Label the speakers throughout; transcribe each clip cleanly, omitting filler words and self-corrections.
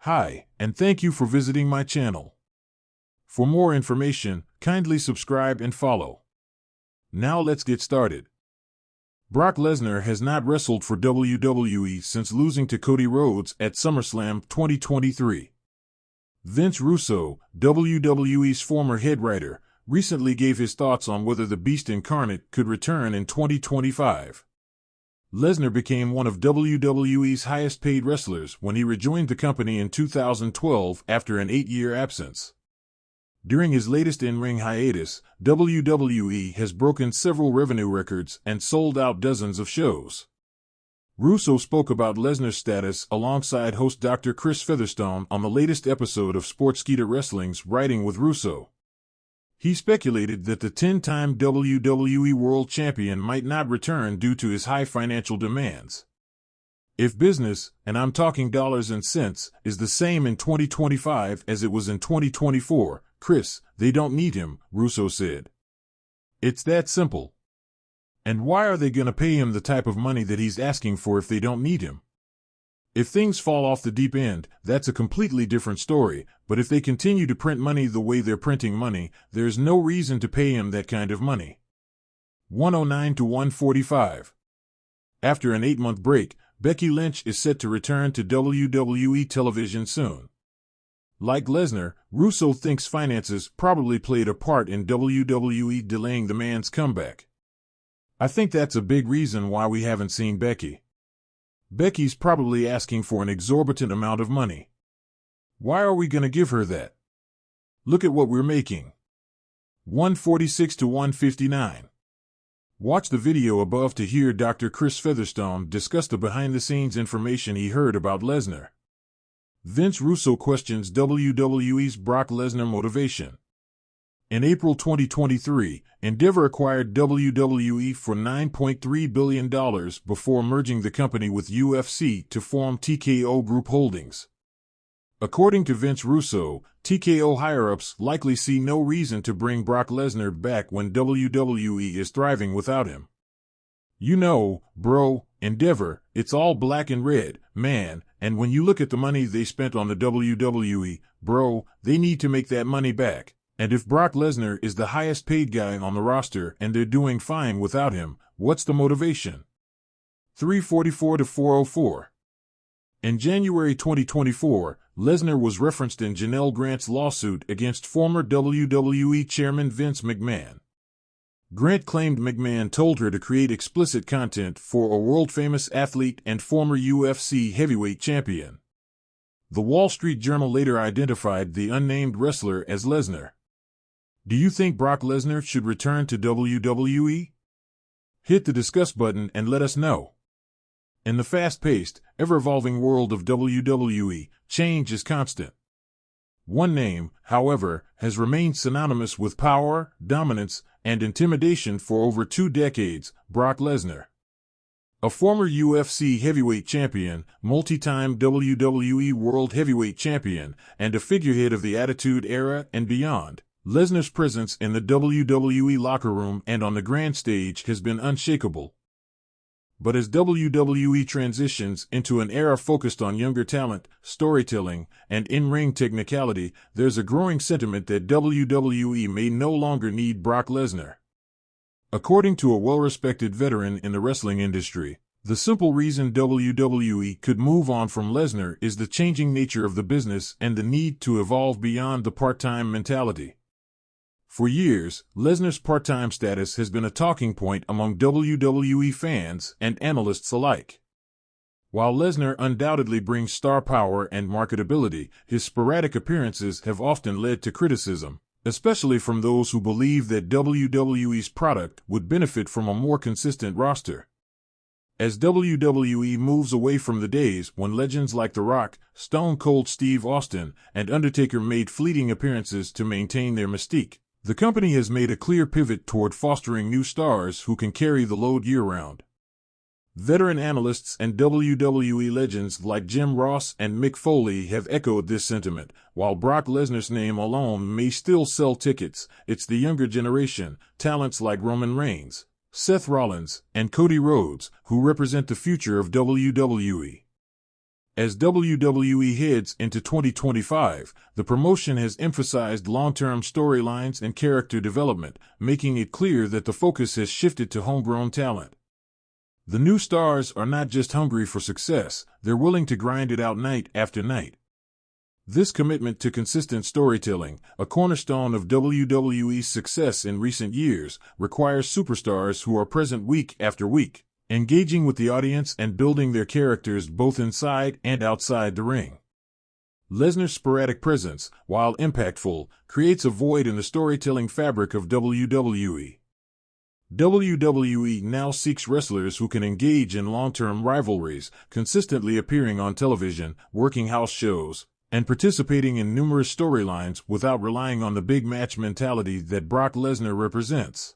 Speaker 1: Hi, and thank you for visiting my channel. For more information, kindly subscribe and follow. Now let's get started. Brock Lesnar has not wrestled for WWE since losing to Cody Rhodes at SummerSlam 2023. Vince Russo, WWE's former head writer, recently gave his thoughts on whether the Beast Incarnate could return in 2025. Lesnar became one of WWE's highest-paid wrestlers when he rejoined the company in 2012 after an 8-year absence. During his latest in-ring hiatus, WWE has broken several revenue records and sold out dozens of shows. Russo spoke about Lesnar's status alongside host Dr. Chris Featherstone on the latest episode of Sportskeeda Wrestling's Writing with Russo. He speculated that the 10-time WWE World Champion might not return due to his high financial demands. If business, and I'm talking dollars and cents, is the same in 2025 as it was in 2024, Chris, they don't need him, Russo said. It's that simple. And why are they going to pay him the type of money that he's asking for if they don't need him? If things fall off the deep end, that's a completely different story, but if they continue to print money the way they're printing money, there's no reason to pay him that kind of money. 109 to 145. After an 8-month break, Becky Lynch is set to return to WWE television soon. Like Lesnar, Russo thinks finances probably played a part in WWE delaying the man's comeback. I think that's a big reason why we haven't seen Becky. Becky's probably asking for an exorbitant amount of money. Why are we going to give her that? Look at what we're making. 146 to 159. Watch the video above to hear Dr. Chris Featherstone discuss the behind-the-scenes information he heard about Lesnar. Vince Russo questions WWE's Brock Lesnar motivation. In April 2023, Endeavor acquired WWE for $9.3 billion before merging the company with UFC to form TKO Group Holdings. According to Vince Russo, TKO higher-ups likely see no reason to bring Brock Lesnar back when WWE is thriving without him. You know, bro, Endeavor, it's all black and red, man, and when you look at the money they spent on the WWE, bro, they need to make that money back. And if Brock Lesnar is the highest paid guy on the roster and they're doing fine without him, what's the motivation? 344 to 404. In January 2024, Lesnar was referenced in Janelle Grant's lawsuit against former WWE chairman Vince McMahon. Grant claimed McMahon told her to create explicit content for a world-famous athlete and former UFC heavyweight champion. The Wall Street Journal later identified the unnamed wrestler as Lesnar. Do you think Brock Lesnar should return to WWE? Hit the discuss button and let us know. In the fast-paced, ever-evolving world of WWE, change is constant. One name, however, has remained synonymous with power, dominance, and intimidation for over 2 decades, Brock Lesnar. A former UFC heavyweight champion, multi-time WWE World Heavyweight Champion, and a figurehead of the Attitude Era and beyond, Lesnar's presence in the WWE locker room and on the grand stage has been unshakable. But as WWE transitions into an era focused on younger talent, storytelling, and in-ring technicality, there's a growing sentiment that WWE may no longer need Brock Lesnar. According to a well-respected veteran in the wrestling industry, the simple reason WWE could move on from Lesnar is the changing nature of the business and the need to evolve beyond the part-time mentality. For years, Lesnar's part-time status has been a talking point among WWE fans and analysts alike. While Lesnar undoubtedly brings star power and marketability, his sporadic appearances have often led to criticism, especially from those who believe that WWE's product would benefit from a more consistent roster. As WWE moves away from the days when legends like The Rock, Stone Cold Steve Austin, and Undertaker made fleeting appearances to maintain their mystique, the company has made a clear pivot toward fostering new stars who can carry the load year-round. Veteran analysts and WWE legends like Jim Ross and Mick Foley have echoed this sentiment. While Brock Lesnar's name alone may still sell tickets, it's the younger generation, talents like Roman Reigns, Seth Rollins, and Cody Rhodes, who represent the future of WWE. As WWE heads into 2025, the promotion has emphasized long-term storylines and character development, making it clear that the focus has shifted to homegrown talent. The new stars are not just hungry for success, they're willing to grind it out night after night. This commitment to consistent storytelling, a cornerstone of WWE's success in recent years, requires superstars who are present week after week, engaging with the audience and building their characters both inside and outside the ring. Lesnar's sporadic presence, while impactful, creates a void in the storytelling fabric of WWE. WWE now seeks wrestlers who can engage in long-term rivalries, consistently appearing on television, working house shows, and participating in numerous storylines without relying on the big match mentality that Brock Lesnar represents.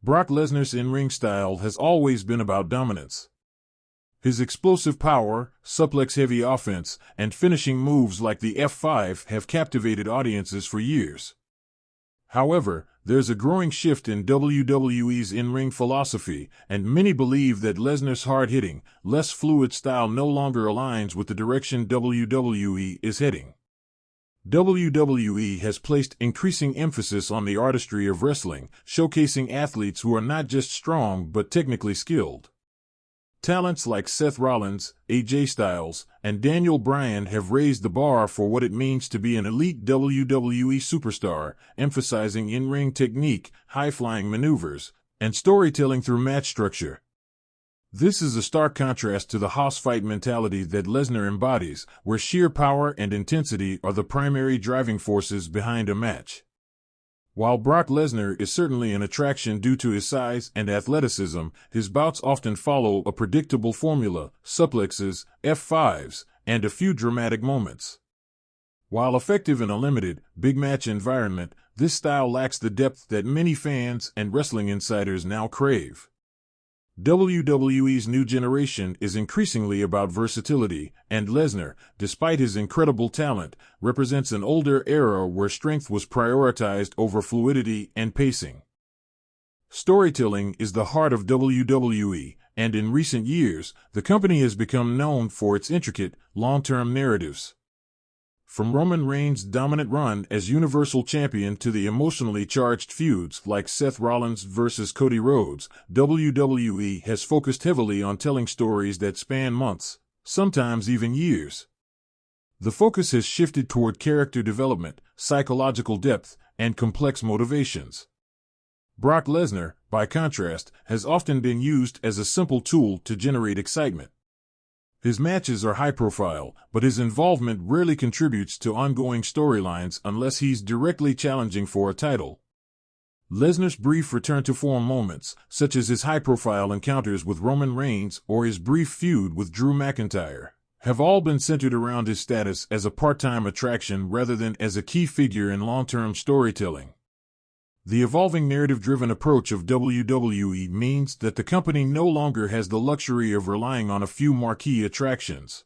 Speaker 1: Brock Lesnar's in-ring style has always been about dominance. His explosive power, suplex-heavy offense, and finishing moves like the F5 have captivated audiences for years. However, there's a growing shift in WWE's in-ring philosophy, and many believe that Lesnar's hard-hitting, less fluid style no longer aligns with the direction WWE is heading. WWE has placed increasing emphasis on the artistry of wrestling, showcasing athletes who are not just strong but technically skilled. Talents like Seth Rollins, AJ Styles, and Daniel Bryan have raised the bar for what it means to be an elite WWE superstar, emphasizing in-ring technique, high-flying maneuvers, and storytelling through match structure. This is a stark contrast to the house fight mentality that Lesnar embodies, where sheer power and intensity are the primary driving forces behind a match. While Brock Lesnar is certainly an attraction due to his size and athleticism, his bouts often follow a predictable formula: suplexes, F5s, and a few dramatic moments. While effective in a limited, big match environment, this style lacks the depth that many fans and wrestling insiders now crave. WWE's new generation is increasingly about versatility, and Lesnar, despite his incredible talent, represents an older era where strength was prioritized over fluidity and pacing. Storytelling is the heart of WWE, and in recent years, the company has become known for its intricate, long-term narratives. From Roman Reigns' dominant run as Universal Champion to the emotionally charged feuds like Seth Rollins versus Cody Rhodes, WWE has focused heavily on telling stories that span months, sometimes even years. The focus has shifted toward character development, psychological depth, and complex motivations. Brock Lesnar, by contrast, has often been used as a simple tool to generate excitement. His matches are high-profile, but his involvement rarely contributes to ongoing storylines unless he's directly challenging for a title. Lesnar's brief return-to-form moments, such as his high-profile encounters with Roman Reigns or his brief feud with Drew McIntyre, have all been centered around his status as a part-time attraction rather than as a key figure in long-term storytelling. The evolving narrative-driven approach of WWE means that the company no longer has the luxury of relying on a few marquee attractions.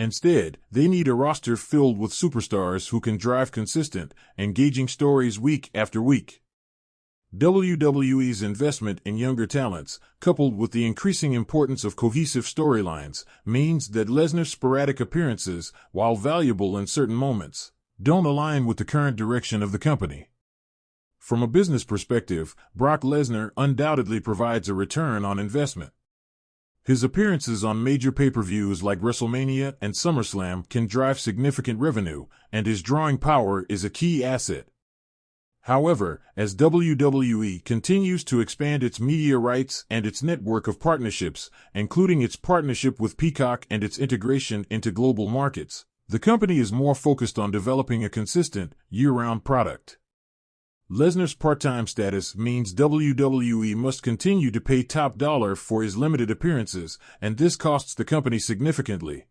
Speaker 1: Instead, they need a roster filled with superstars who can drive consistent, engaging stories week after week. WWE's investment in younger talents, coupled with the increasing importance of cohesive storylines, means that Lesnar's sporadic appearances, while valuable in certain moments, don't align with the current direction of the company. From a business perspective, Brock Lesnar undoubtedly provides a return on investment. His appearances on major pay-per-views like WrestleMania and SummerSlam can drive significant revenue, and his drawing power is a key asset. However, as WWE continues to expand its media rights and its network of partnerships, including its partnership with Peacock and its integration into global markets, the company is more focused on developing a consistent, year-round product. Lesnar's part-time status means WWE must continue to pay top dollar for his limited appearances, and this costs the company significantly.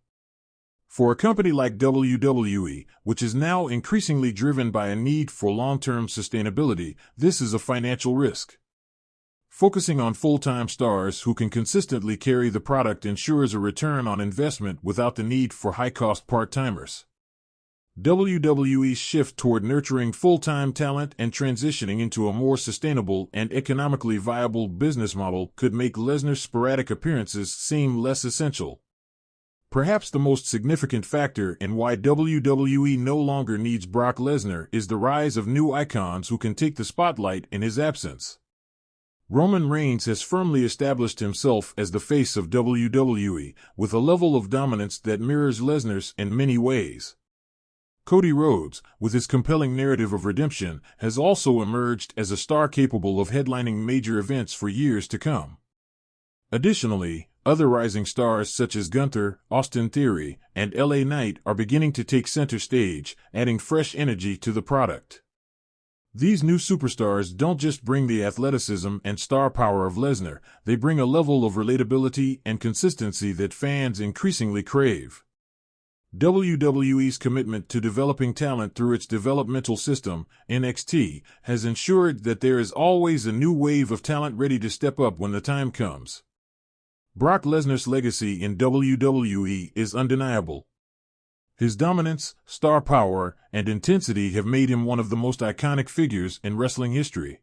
Speaker 1: For a company like WWE, which is now increasingly driven by a need for long-term sustainability, this is a financial risk. Focusing on full-time stars who can consistently carry the product ensures a return on investment without the need for high-cost part-timers. WWE's shift toward nurturing full-time talent and transitioning into a more sustainable and economically viable business model could make Lesnar's sporadic appearances seem less essential. Perhaps the most significant factor in why WWE no longer needs Brock Lesnar is the rise of new icons who can take the spotlight in his absence. Roman Reigns has firmly established himself as the face of WWE, with a level of dominance that mirrors Lesnar's in many ways. Cody Rhodes, with his compelling narrative of redemption, has also emerged as a star capable of headlining major events for years to come. Additionally, other rising stars such as Gunther, Austin Theory, and LA Knight are beginning to take center stage, adding fresh energy to the product. These new superstars don't just bring the athleticism and star power of Lesnar, they bring a level of relatability and consistency that fans increasingly crave. WWE's commitment to developing talent through its developmental system, NXT, has ensured that there is always a new wave of talent ready to step up when the time comes. Brock Lesnar's legacy in WWE is undeniable. His dominance, star power, and intensity have made him one of the most iconic figures in wrestling history.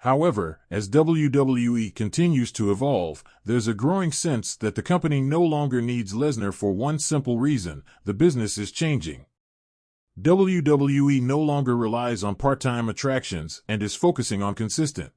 Speaker 1: However, as WWE continues to evolve, there's a growing sense that the company no longer needs Lesnar for one simple reason: the business is changing. WWE no longer relies on part-time attractions and is focusing on consistent,